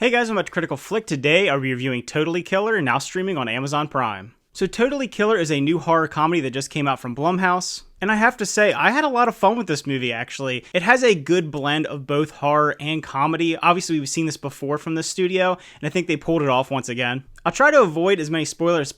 Hey guys, welcome back to Critical Flick. Today I'll be reviewing Totally Killer, now streaming on Amazon Prime. So Totally Killer is a new horror comedy that just came out from Blumhouse. And I have to say, I had a lot of fun with this movie, actually. It has a good blend of both horror and comedy. Obviously, we've seen this before from the studio, and I think they pulled it off once again. I'll try to avoid as many spoilers as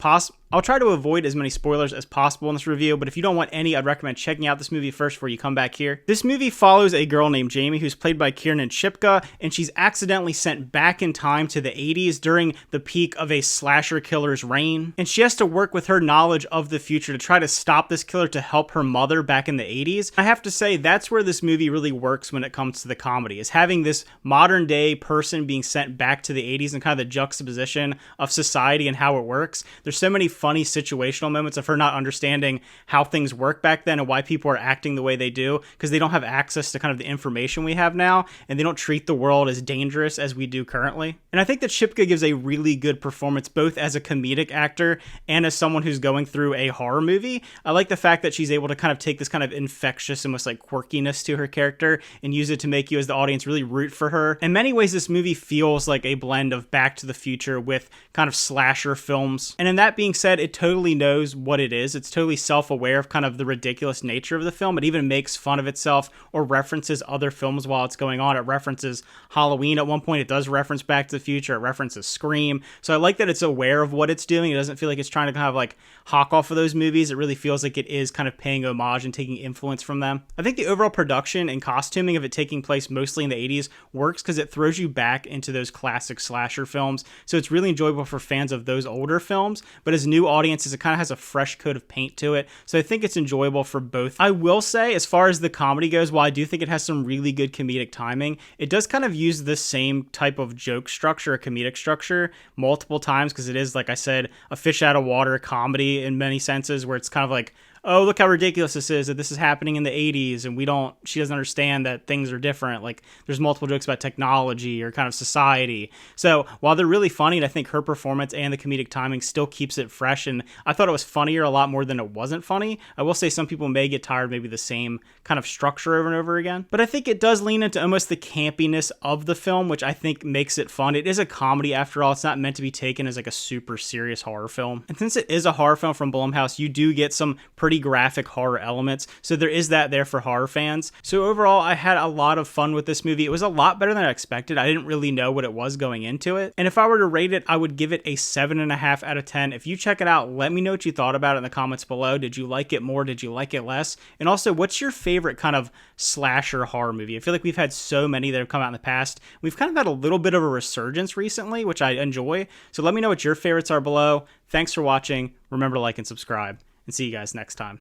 possible. In this review, but if you don't want any, I'd recommend checking out this movie first before you come back here. This movie follows a girl named Jamie, who's played by Kiernan Shipka, and she's accidentally sent back in time to the 80s during the peak of a slasher killer's reign. And she has to work with her knowledge of the future to try to stop this killer to help her mother back in the 80s. I have to say, that's where this movie really works when it comes to the comedy, is having this modern day person being sent back to the 80s and kind of the juxtaposition of society and how it works. There's so many funny situational moments of her not understanding how things work back then and why people are acting the way they do, because they don't have access to kind of the information we have now, and they don't treat the world as dangerous as we do currently. And I think that Shipka gives a really good performance, both as a comedic actor and as someone who's going through a horror movie. I like the fact that she's able to kind of take this kind of infectious, almost like quirkiness to her character and use it to make you as the audience really root for her. In many ways, this movie feels like a blend of Back to the Future with kind of slasher films. And in that being said, it totally knows what it is. It's totally self-aware of kind of the ridiculous nature of the film. It even makes fun of itself or references other films while it's going on. It references Halloween at one point. It does reference Back to the Future. It references Scream. So I like that it's aware of what it's doing. It doesn't feel like it's trying to kind of like hawk off of those movies. It really feels like it is kind of paying homage and taking influence from them. I think the overall production and costuming of it taking place mostly in the 80s works because it throws you back into those classic slasher films. So it's really enjoyable for fans of those older films, but as new audiences, it kind of has a fresh coat of paint to it. So I think it's enjoyable for both. I will say, as far as the comedy goes, while I do think it has some really good comedic timing, it does kind of use the same type of joke structure, a comedic structure, multiple times, because it is, like I said, a fish out of water comedy in many senses, where it's kind of like, oh, look how ridiculous this is, that this is happening in the 80s and she doesn't understand that things are different. Like, there's multiple jokes about technology or kind of society. So while they're really funny, and I think her performance and the comedic timing still keeps it fresh, and I thought it was funnier a lot more than it wasn't funny. I will say some people may get tired maybe the same kind of structure over and over again, but I think it does lean into almost the campiness of the film, which I think makes it fun. It is a comedy after all. It's not meant to be taken as like a super serious horror film. And since it is a horror film from Blumhouse, you do get some pretty graphic horror elements, so there is that there for horror fans. So overall, I had a lot of fun with this movie. It was a lot better than I expected. I didn't really know what it was going into it, and if I were to rate it, I would give it a 7.5 out of 10. If you check it out, let me know what you thought about it in the comments below. Did you like it more? Did you like it less? And also, what's your favorite kind of slasher horror movie? I feel like we've had so many that have come out in the past. We've kind of had a little bit of a resurgence recently, which I enjoy. So let me know what your favorites are below. Thanks for watching. Remember to like and subscribe, and see you guys next time.